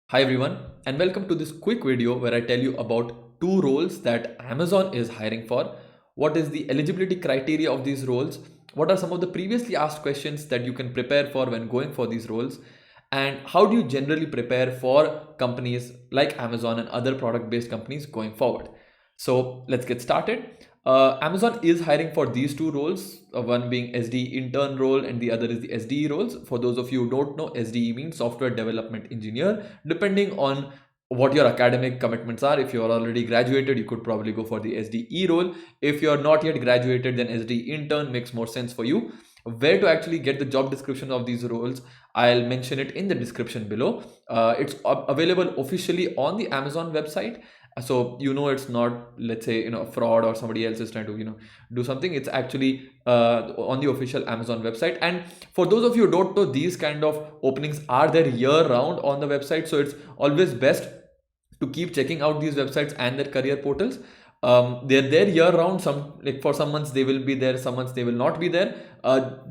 Hi everyone, and welcome to this quick video where I tell you about two roles that Amazon is hiring for. What is the eligibility criteria of these roles? What are some of the previously asked questions that you can prepare for when going for these roles? And how do you generally prepare for companies like Amazon and other product-based companies going forward? So let's get started. Amazon is hiring for these two roles, one being SDE intern role and the other is the SDE roles. For those of you who don't know, SDE means software development engineer. Depending on what your academic commitments are, if you're already graduated, you could probably go for the SDE role. If you're not yet graduated, then SDE intern makes more sense for you. Where to actually get the job description of these roles, I'll mention it in the description below. It's available officially on the Amazon website, so it's not, let's say, fraud or somebody else is trying to do something. It's actually on the official Amazon website. And for those of you who don't know, these kind of openings are there year round on the website, so it's always best to keep checking out these websites and their career portals. They're there year round. For some months they will be there, some months they will not be there,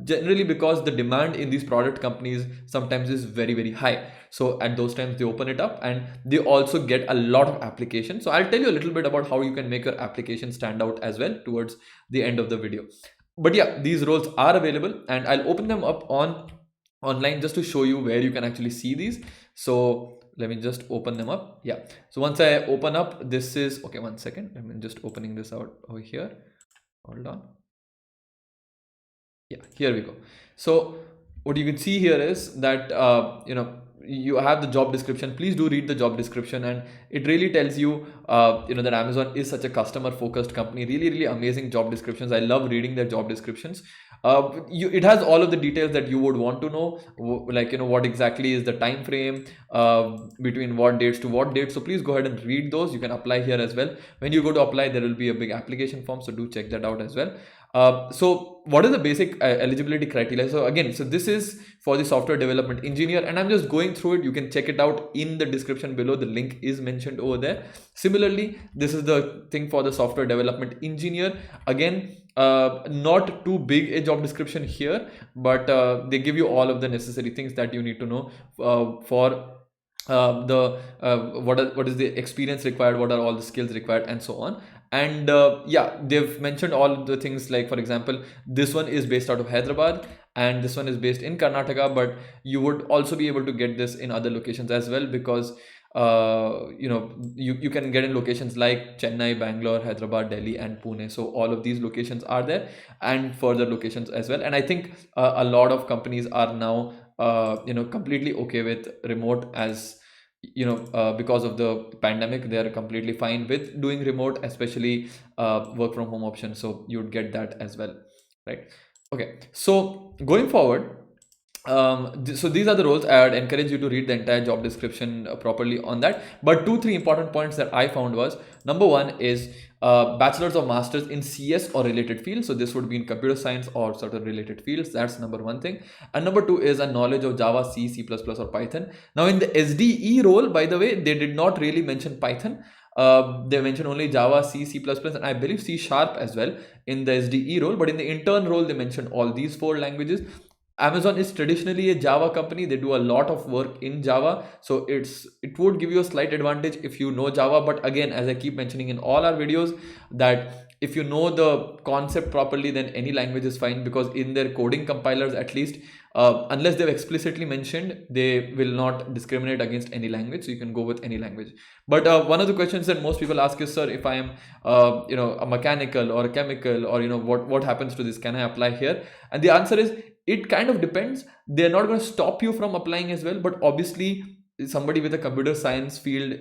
generally because the demand in these product companies sometimes is very, very high. So at those times they open it up and they also get a lot of applications. So I'll tell you a little bit about how you can make your application stand out as well towards the end of the video. But yeah, these roles are available and I'll open them up online just to show you where you can actually see these. So let me just open them up. Yeah, so once I open up, this is okay. One second, I'm just opening this out over here. Hold on. Yeah, here we go. So what you can see here is that you have the job description. Please do read the job description, and it really tells you that Amazon is such a customer focused company. Really, really amazing job descriptions. I love reading their job descriptions. It has all of the details that you would want to know, like what exactly is the time frame, between what dates to what dates. So please go ahead and read those. You can apply here as well. When you go to apply, there will be a big application form, so do check that out as well. So what is the basic eligibility criteria? So again, so this is for the software development engineer, and I'm just going through it. You can check it out in the description below. The link is mentioned over there. Similarly, this is the thing for the software development engineer. Again, not too big a job description here, but they give you all of the necessary things that you need to know for what is the experience required, what are all the skills required, and so on. And yeah, they've mentioned all of the things, like for example, this one is based out of Hyderabad and this one is based in Karnataka, but you would also be able to get this in other locations as well, because you can get in locations like Chennai, Bangalore, Hyderabad, Delhi, and Pune. So all of these locations are there, and further locations as well. And I think a lot of companies are now completely okay with remote, as because of the pandemic they are completely fine with doing remote, especially work from home option. So you'd get that as well, right? Okay, so going forward, so these are the roles. I would encourage you to read the entire job description properly on that. But 2-3 important points that I found was, number one is bachelor's or master's in CS or related fields. So this would be in computer science or sort of related fields. That's number one thing. And number two is a knowledge of Java, C, C++, or Python. Now in the SDE role, by the way, they did not really mention Python. They mentioned only Java, C, C++, and I believe C# as well in the SDE role. But in the intern role, they mentioned all these 4 languages. Amazon is traditionally a Java company. They do a lot of work in Java, so it would give you a slight advantage if you know Java. But again, as I keep mentioning in all our videos, that if you know the concept properly, then any language is fine, because in their coding compilers, at least, unless they've explicitly mentioned, they will not discriminate against any language, so you can go with any language. But one of the questions that most people ask is, sir, if I am a mechanical or a chemical, or what happens to this, can I apply here? And the answer is, it kind of depends. They're not going to stop you from applying as well, but obviously somebody with a computer science field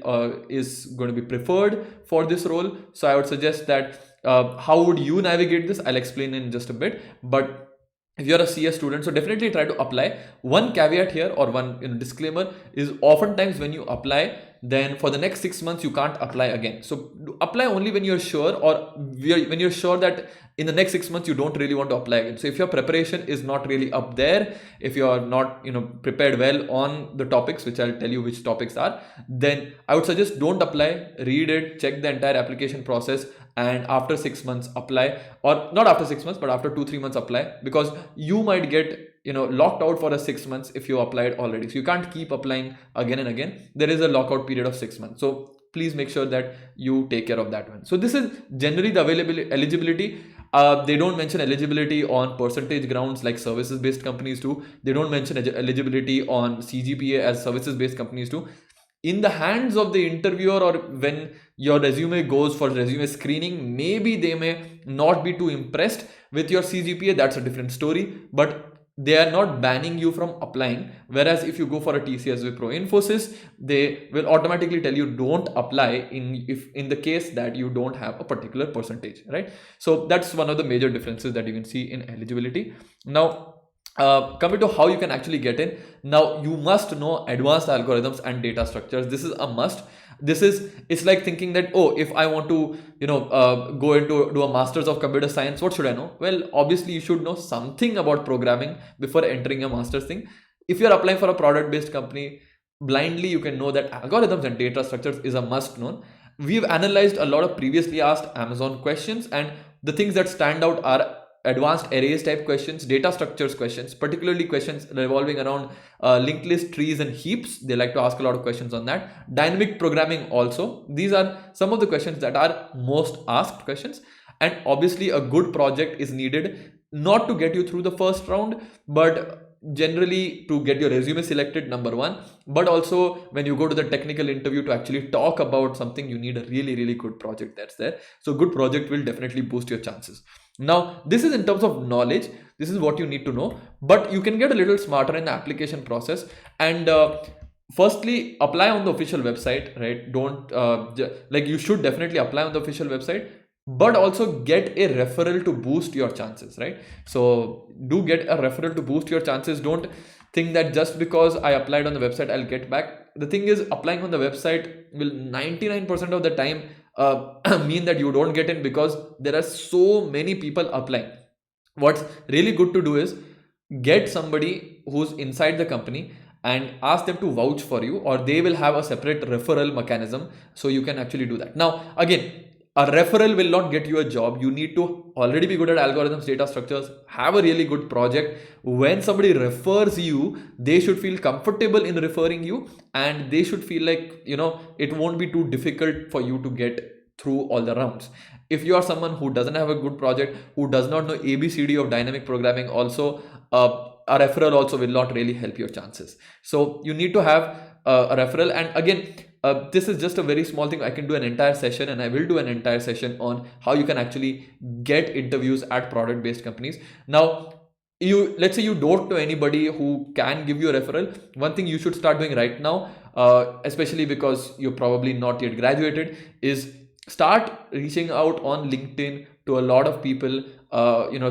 is going to be preferred for this role. So I would suggest that how would you navigate this, I'll explain in just a bit. But if you're a CS student, so definitely try to apply. One caveat here, or one disclaimer, is oftentimes when you apply, then for the next 6 months you can't apply again. So apply only when you're sure, or when you're sure that in the next 6 months you don't really want to apply again. So if your preparation is not really up there, if you're not prepared well on the topics, which I'll tell you which topics are, then I would suggest don't apply. Read it, check the entire application process, and after 6 months apply, or not after 6 months, but after 2-3 months apply, because you might get locked out for a 6 months if you applied already. So you can't keep applying again and again. There is a lockout period of 6 months. So please make sure that you take care of that one. So this is generally the eligibility. They don't mention eligibility on percentage grounds like services based companies do. They don't mention eligibility on CGPA as services based companies do. In the hands of the interviewer, or when your resume goes for resume screening, maybe they may not be too impressed with your CGPA. That's a different story, but they are not banning you from applying. Whereas if you go for a TCS, Wipro, Infosys, they will automatically tell you don't apply in the case that you don't have a particular percentage, right? So that's one of the major differences that you can see in eligibility. Now, coming to how you can actually get in. Now, you must know advanced algorithms and data structures. This is a must. It's like thinking that, oh, if I want to go into do a master's of computer science, what should I know? Well, obviously you should know something about programming before entering a master's thing. If you're applying for a product based company, blindly you can know that algorithms and data structures is a must know. We've analyzed a lot of previously asked Amazon questions, and the things that stand out are advanced arrays type questions, data structures questions, particularly questions revolving around linked list, trees, and heaps. They like to ask a lot of questions on that. Dynamic programming also. These are some of the questions that are most asked questions. And obviously a good project is needed, not to get you through the first round, but generally to get your resume selected, number one, but also when you go to the technical interview to actually talk about something, you need a really, really good project that's there. So good project will definitely boost your chances. Now, this is in terms of knowledge. This is what you need to know, but you can get a little smarter in the application process. And firstly, apply on the official website, right? Don't you should definitely apply on the official website, but also get a referral to boost your chances, right? So do get a referral to boost your chances. Don't think that just because I applied on the website, I'll get back. The thing is, applying on the website will 99% of the time mean that you don't get in, because there are so many people applying. What's really good to do is get somebody who's inside the company and ask them to vouch for you, or they will have a separate referral mechanism, so you can actually do that. Now, again, a referral will not get you a job. You need to already be good at algorithms, data structures, have a really good project. When somebody refers you, they should feel comfortable in referring you, and they should feel like, it won't be too difficult for you to get through all the rounds. If you are someone who doesn't have a good project, who does not know ABCD of dynamic programming, also a referral also will not really help your chances. So you need to have a referral. And again, this is just a very small thing. I can do an entire session, and I will do an entire session on how you can actually get interviews at product based companies. Now, let's say you don't know anybody who can give you a referral. One thing you should start doing right now, especially because you're probably not yet graduated, is start reaching out on LinkedIn to a lot of people.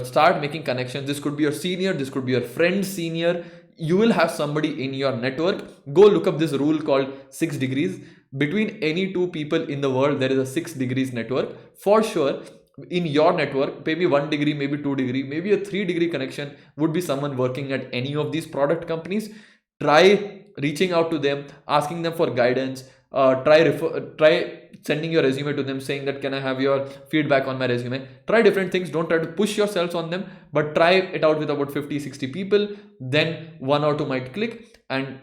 Start making connections. This could be your senior, this could be your friend's senior. You will have somebody in your network. Go look up this rule called 6 degrees. Between any two people in the world, there is a 6 degrees network. For sure, in your network, maybe 1 degree, maybe 2 degree, maybe a 3 degree connection would be someone working at any of these product companies. Try reaching out to them, asking them for guidance. Try sending your resume to them, saying that, can I have your feedback on my resume? Try different things. Don't try to push yourselves on them, but try it out with about 50-60 people. Then 1 or 2 might click, and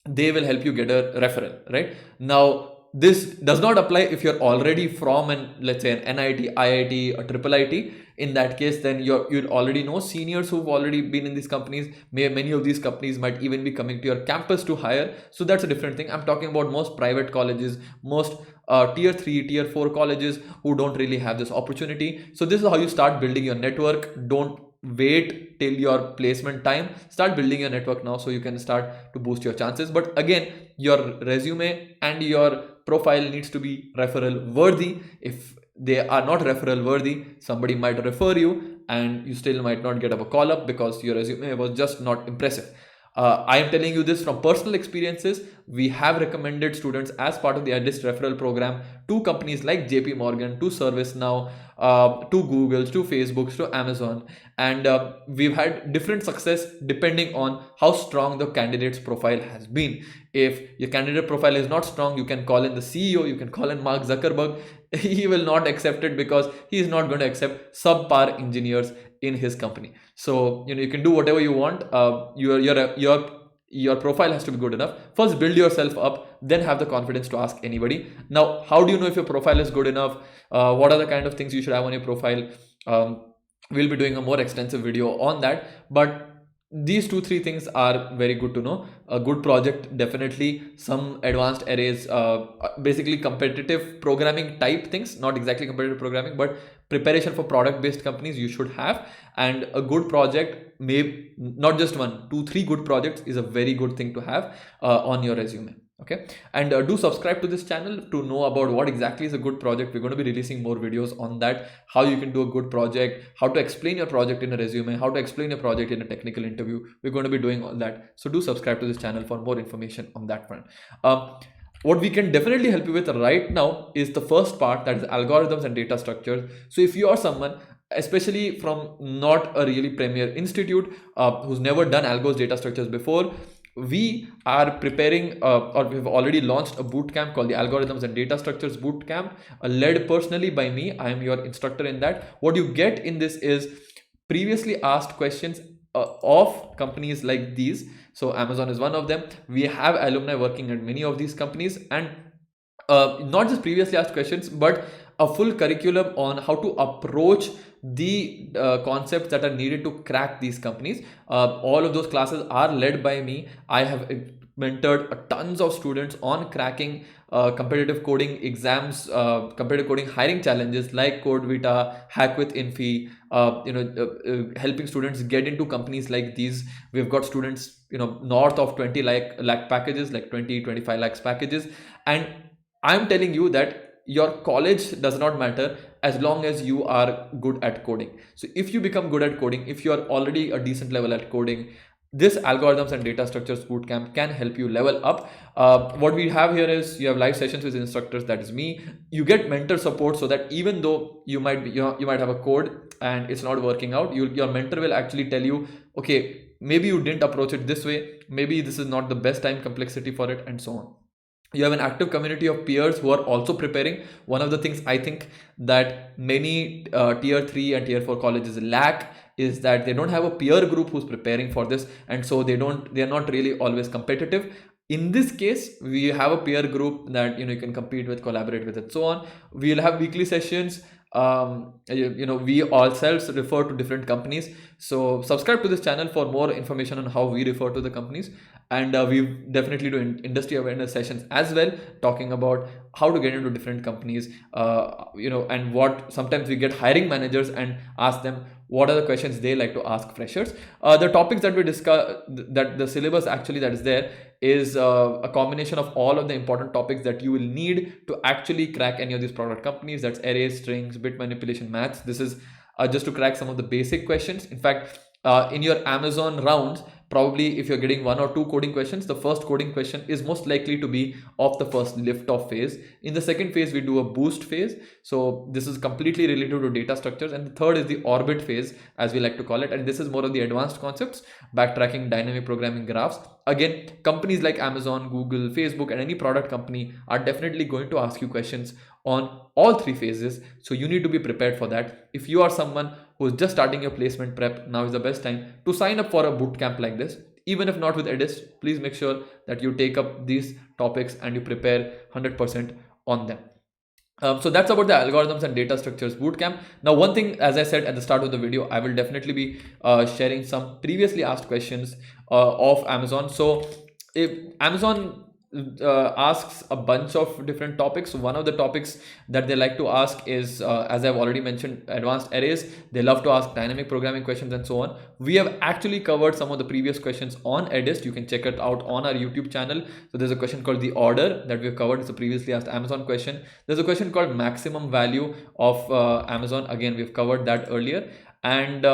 they will help you get a referral, right? Now, this does not apply if you're already from let's say an NIT, IIT, or triple IT. In that case, then you'd already know seniors who've already been in these companies. Many of these companies might even be coming to your campus to hire. So that's a different thing. I'm talking about most private colleges, most tier 3, tier 4 colleges who don't really have this opportunity. So this is how you start building your network. Don't wait till your placement time. Start building your network now, so you can start to boost your chances. But again, your resume and your profile needs to be referral worthy. If they are not referral worthy, somebody might refer you, and you still might not get a call up because your resume was just not impressive. I am telling you this from personal experiences. We have recommended students as part of the Edyst referral program to companies like JP Morgan, to ServiceNow, to Google's, to Facebook's, to Amazon. And we've had different success depending on how strong the candidate's profile has been. If your candidate profile is not strong, you can call in the CEO, you can call in Mark Zuckerberg. he will not accept it because he is not going to accept subpar engineers in his company. So you can do whatever you want. Your profile has to be good enough. First build yourself up, then have the confidence to ask anybody. Now, how do you know if your profile is good enough? What are the kind of things you should have on your profile? We'll be doing a more extensive video on that, but these 2-3 things are very good to know. A good project, definitely. Some advanced arrays, basically competitive programming type things, not exactly competitive programming, but preparation for product based companies you should have. And a good project, maybe not just 1, 2, 3 good projects is a very good thing to have on your resume. Okay, and do subscribe to this channel to know about what exactly is a good project. We're going to be releasing more videos on that, how you can do a good project, how to explain your project in a resume, how to explain your project in a technical interview. We're going to be doing all that. So do subscribe to this channel for more information on that front. What we can definitely help you with right now is the first part, that is algorithms and data structures. So if you are someone, especially from not a really premier institute, who's never done algos data structures before, we are preparing or we've already launched a bootcamp called the Algorithms and Data Structures Bootcamp, led personally by me. I am your instructor in that. What you get in this is previously asked questions of companies like these. So Amazon is one of them. We have alumni working at many of these companies, and not just previously asked questions, but a full curriculum on how to approach the concepts that are needed to crack these companies. All of those classes are led by me. I have mentored tons of students on cracking competitive coding exams, competitive coding hiring challenges like CodeVita, Hack with Infi, helping students get into companies like these. We've got students, north of 20 lakh packages, like 20-25 lakhs packages. And I'm telling you that your college does not matter as long as you are good at coding. So if you become good at coding, if you are already a decent level at coding, this Algorithms and Data Structures Bootcamp can help you level up. What we have here is you have live sessions with instructors, that is me. You get mentor support, so that even though you might have a code and it's not working out, your mentor will actually tell you, okay, maybe you didn't approach it this way, maybe this is not the best time complexity for it, and so on. You have an active community of peers who are also preparing. One of the things I think that many tier 3 and tier 4 colleges lack is that they don't have a peer group who's preparing for this, and so they're not really always competitive. In this case, we have a peer group that you can compete with, collaborate with, and so on. We'll have weekly sessions. We ourselves refer to different companies, so subscribe to this channel for more information on how we refer to the companies. And we definitely do industry awareness sessions as well, talking about how to get into different companies, and what sometimes we get hiring managers and ask them what are the questions they like to ask freshers. The topics that we discuss, that the syllabus actually that is there, is a combination of all of the important topics that you will need to actually crack any of these product companies. That's arrays, strings, bit manipulation, maths. This is just to crack some of the basic questions. In fact, in your Amazon rounds, probably if you're getting 1 or 2 coding questions, the first coding question is most likely to be of the first lift-off phase. In the second phase, we do a boost phase. So this is completely related to data structures. And the third is the orbit phase, as we like to call it. And this is more of the advanced concepts, backtracking, dynamic programming, graphs. Again, companies like Amazon, Google, Facebook, and any product company are definitely going to ask you questions on all 3 phases. So you need to be prepared for that. If you are someone who is just starting your placement prep, now is the best time to sign up for a bootcamp like this. Even if not with Edyst, please make sure that you take up these topics and you prepare 100% on them. So that's about the Algorithms and Data Structures Bootcamp. Now, one thing, as I said at the start of the video, I will definitely be sharing some previously asked questions of Amazon. So if Amazon asks a bunch of different topics, one of the topics that they like to ask is, as I've already mentioned, advanced arrays. They love to ask dynamic programming questions and so on. We have actually covered some of the previous questions on Edyst. You can check it out on our YouTube channel. So there's a question called the order that we've covered. It's a previously asked Amazon question. There's a question called maximum value of Amazon. Again, we've covered that earlier. And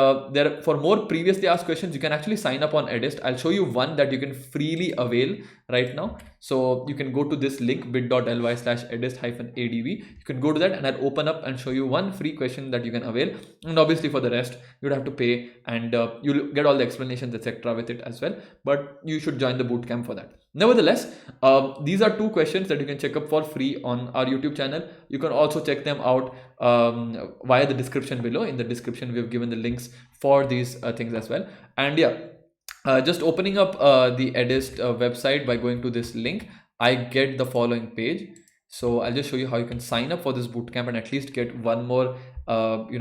for more previously asked questions, you can actually sign up on Edyst. I'll show you one that you can freely avail. right now. So you can go to this link, bit.ly/edyst-adv. You can go to that and I'll open up and show you one free question that you can avail. And obviously for the rest, you'd have to pay, and you'll get all the explanations, etc. with it as well. But you should join the bootcamp for that. Nevertheless, these are 2 questions that you can check up for free on our YouTube channel. You can also check them out via the description below. In the description, we have given the links for these things as well. And yeah, just opening up the Edyst website by going to this link, I get the following page. So I'll just show you how you can sign up for this bootcamp and at least get one more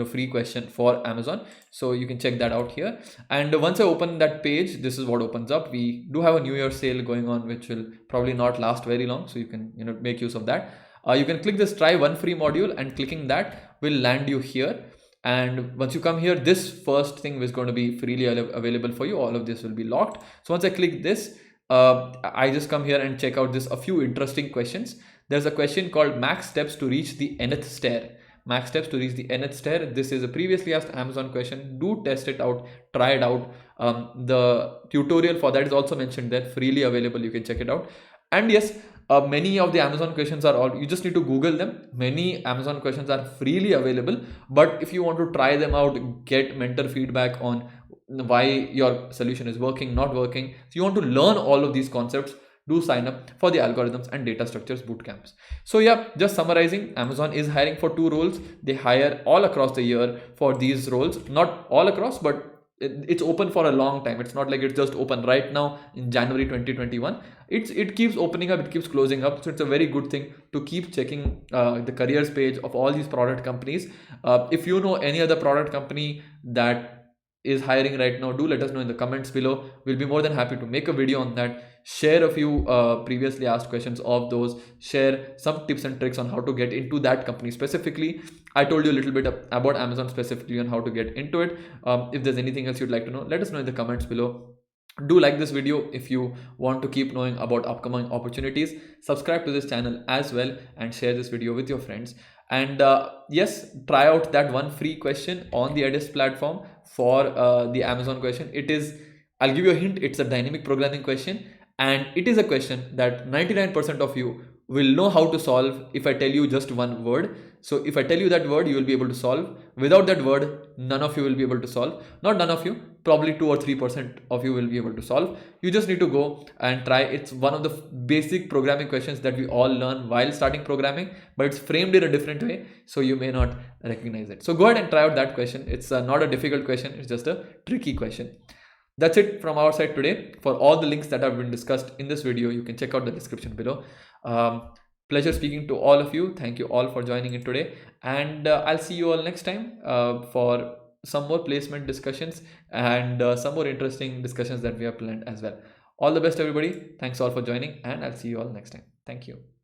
free question for Amazon. So you can check that out here. And once I open that page, this is what opens up. We do have a New Year sale going on, which will probably not last very long. So you can make use of that. You can click this try one free module, and clicking that will land you here. And once you come here, this first thing is going to be freely available for you. All of this will be locked. So once I click this, I just come here and check out a few interesting questions. There's a question called max steps to reach the nth stair. Max steps to reach the nth stair. This is a previously asked Amazon question. Do test it out, try it out. The tutorial for that is also mentioned there, freely available. You can check it out. And yes, many of the Amazon questions are all, you just need to Google them. Many Amazon questions are freely available, but if you want to try them out, get mentor feedback on why your solution is working, not working, so you want to learn all of these concepts, do sign up for the algorithms and data structures bootcamps. So yeah, just summarizing, Amazon is hiring for 2 roles. They hire all across the year for these roles, not all across, but it's open for a long time. It's not like it's just open right now in January 2021. It keeps opening up, it keeps closing up. So it's a very good thing to keep checking the careers page of all these product companies. If you know any other product company that is hiring right now, do let us know in the comments below. We'll be more than happy to make a video on that, share a few previously asked questions of those, share some tips and tricks on how to get into that company specifically. I told you a little bit about Amazon specifically on how to get into it. If there's anything else you'd like to know, let us know in the comments below. Do like this video if you want to keep knowing about upcoming opportunities. Subscribe to this channel as well and share this video with your friends. And yes, try out that one free question on the Edyst platform for the Amazon question. It is, I'll give you a hint, it's a dynamic programming question, and it is a question that 99% of you will know how to solve if I tell you just one word. So if I tell you that word, you will be able to solve. Without that word, none of you will be able to solve. Not none of you, probably 2 or 3% of you will be able to solve. You just need to go and try. It's one of the basic programming questions that we all learn while starting programming, but it's framed in a different way, so you may not recognize it. So go ahead and try out that question. It's not a difficult question, it's just a tricky question. That's it from our side today. For all the links that have been discussed in this video, you can check out the description below. Pleasure speaking to all of you. Thank you all for joining in today, and I'll see you all next time for some more placement discussions and some more interesting discussions that we have planned as well. All the best, everybody. Thanks all for joining, and I'll see you all next time. Thank you.